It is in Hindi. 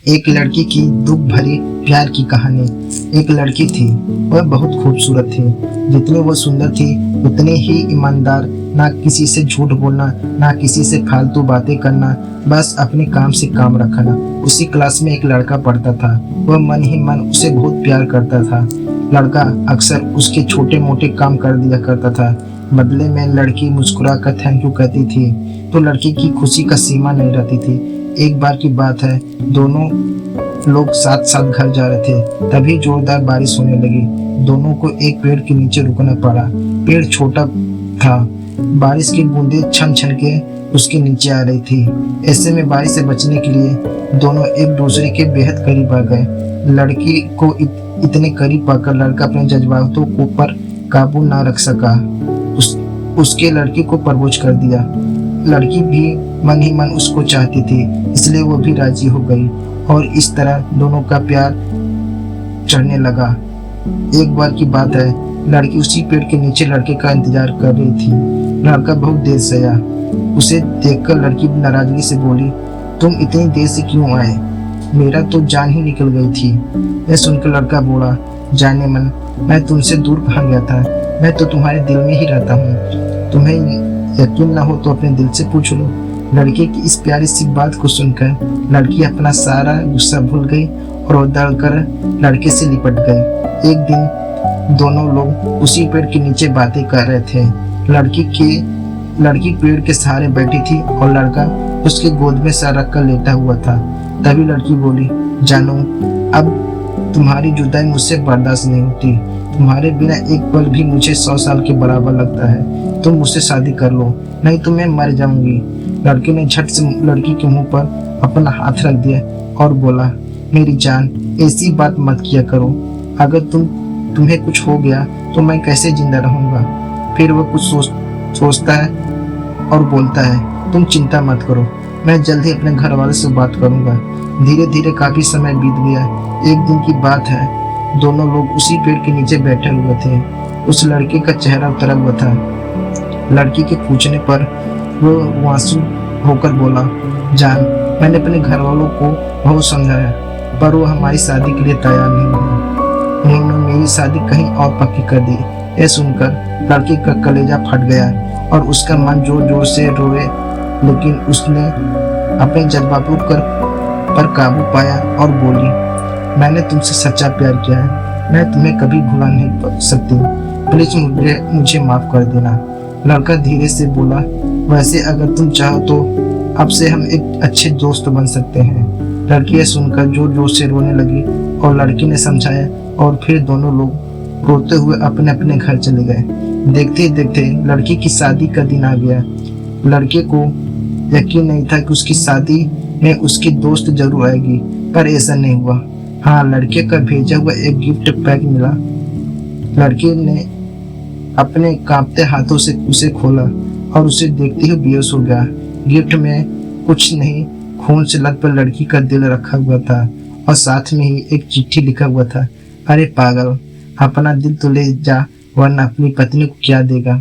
एक लड़की की दुख भरी प्यार की कहानी। एक लड़की थी, वह बहुत खूबसूरत थी। जितनी वह सुंदर थी उतनी ही ईमानदार। ना किसी से झूठ बोलना, ना किसी से फालतू बातें करना, बस अपने काम से काम रखना। उसी क्लास में एक लड़का पढ़ता था। वह मन ही मन उसे बहुत प्यार करता था। लड़का अक्सर उसके छोटे मोटे काम कर दिया करता था। बदले में लड़की मुस्कुरा कर थैंक यू कहती थी, तो लड़की की खुशी का सीमा नहीं रहती थी। एक बार की बात है, दोनों लोग साथ साथ घर जा रहे थे, तभी जोरदार बारिश होने लगी। दोनों को एक पेड़ के नीचे रुकना पड़ा। पेड़ छोटा था, बारिश की बूंदें छन छन के उसके नीचे आ रही थी। ऐसे में बारिश से बचने के लिए दोनों एक दूसरे के बेहद करीब आ गए। लड़की को इतने करीब पाकर लड़का अपने जज्बातों को पर काबू ना रख सका। उसके लड़की को प्रपोज कर दिया। लड़की भी मन ही मन उसको चाहती थी, इसलिए वो भी राजी हो गई और इस तरह दोनों का प्यार चढ़ने लगा। एक बार की बात है, लड़की उसी पेड़ के नीचे लड़के का इंतजार कर रही थी। लड़का बहुत देर से आया। उसे देखकर लड़की नाराजगी से बोली, तुम इतनी देर से क्यों आए? मेरा तो जान ही निकल गई थी। यह सुनकर लड़का बोला, जाने मन, मैं तुमसे दूर कहाँ गया था? मैं तो तुम्हारे दिल में ही रहता हूँ। तुम्हें यकीन ना हो तो अपने दिल से पूछ लो। लड़के की इस प्यारी सी बात को सुनकर लड़की अपना सारा गुस्सा भूल गई और दौड़कर लड़के से लिपट गई। एक दिन दोनों लोग उसी पेड़ के नीचे बातें कर रहे थे। लड़की पेड़ के सहारे बैठी थी और लड़का उसके गोद में सर रख कर लेटा हुआ था। तभी लड़की बोली, जानो, अब तुम्हारी जुदाई मुझसे बर्दाश्त नहीं होती। तुम्हारे बिना एक पल भी मुझे 100 साल के बराबर लगता है। तुम मुझसे शादी कर लो, नहीं तो मैं मर जाऊंगी। लड़के ने झट से लड़की के मुंह पर अपना हाथ रख दिया और बोला, मेरी जान, ऐसी बात मत किया करो। अगर तुम्हें कुछ हो गया तो मैं कैसे जिंदा रहूंगा? फिर वह कुछ सोचता है और बोलता है, तुम चिंता मत करो, मैं जल्द ही अपने घर वाले से बात करूंगा। धीरे धीरे काफी समय बीत गया। एक दिन की बात है, दोनों लोग उसी पेड़ के नीचे बैठे हुए थे। उस लड़के का चेहरा उतरा हुआ था। लड़की के पूछने पर वो आंसू होकर बोला, जान, मैंने अपने घर वालों को बहुत समझाया, पर वो हमारी शादी के लिए तैयार नहीं हुए। उन्होंने मेरी शादी कहीं और पक्की कर दी। यह सुनकर लड़की का कलेजा फट गया और उसका मन जोर जोर से रोए, लेकिन उसने अपने जज्बातों पर काबू पाया और बोली, मैंने तुमसे सच्चा प्यार किया है, मैं तुम्हें कभी भुला नहीं सकती। प्लीज मुझे माफ कर देना। लड़का धीरे से बोला, वैसे अगर तुम चाहो तो अब से हम एक अच्छे दोस्त बन सकते हैं। लड़की यह सुनकर जोर जोर से रोने लगी और लड़की ने समझाया और फिर दोनों लोग रोते हुए अपने अपने घर चले गए। देखते देखते लड़की की शादी का दिन आ गया। लड़के को यकीन नहीं था कि उसकी शादी में उसकी दोस्त जरूर आएगी, पर ऐसा नहीं हुआ। हाँ, लड़के का भेजा हुआ एक गिफ्ट पैक मिला। लड़के ने अपने कांपते हाथों से उसे खोला और उसे देखते ही बेहोश हो गया। गिफ्ट में कुछ नहीं, खून से लथपथ लड़की का दिल रखा हुआ था और साथ में ही एक चिट्ठी लिखा हुआ था, अरे पागल, अपना दिल तो ले जा, वरना अपनी पत्नी को क्या देगा।